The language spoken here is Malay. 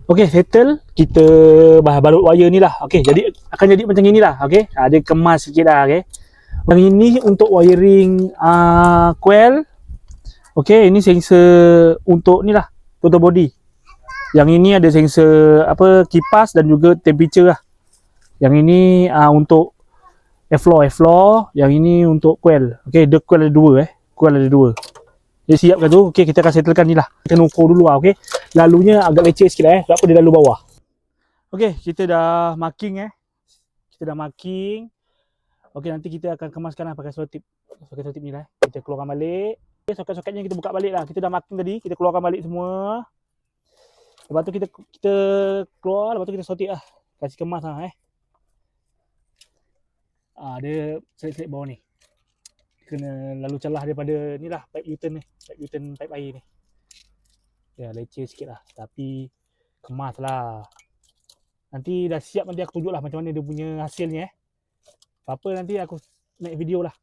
Okay, settle. Kita balut wire ni lah. Okay, jadi akan jadi macam ni lah. Okay, dia kemas sikit lah. Okay, yang ini untuk wiring coil. Okay, ini sensor untuk ni lah, total body. Yang ini ada sensor kipas dan juga temperature lah. Yang ini untuk airflow. Yang ini untuk coil. Okay, the coil ada dua Coil ada dua. Dia siapkan tu. Okay, kita akan settlekan ni lah. Kita ukur dulu lah. Okay, lalunya agak leceh sikit lah sebab dia lalu bawah. Okay, kita dah marking Kita dah marking. Okay, nanti kita akan kemaskan lah pakai selotip. Pakai selotip ni lah. Kita keluarkan balik. Okay, soket-soketnya kita buka balik lah. Kita dah marking tadi. Kita keluarkan balik semua. Lepas tu kita keluar. Lepas tu kita selotip lah. Kasih kemas lah dia selit-selit bawah ni. Kena lalu celah daripada ni lah, pipe U-turn ni. Pipe air ni. Ya, leceh sikit lah. Tapi kemas lah. Nanti dah siap, nanti aku tunjuk lah macam mana dia punya hasilnya. Apa-apa nanti aku naik video lah.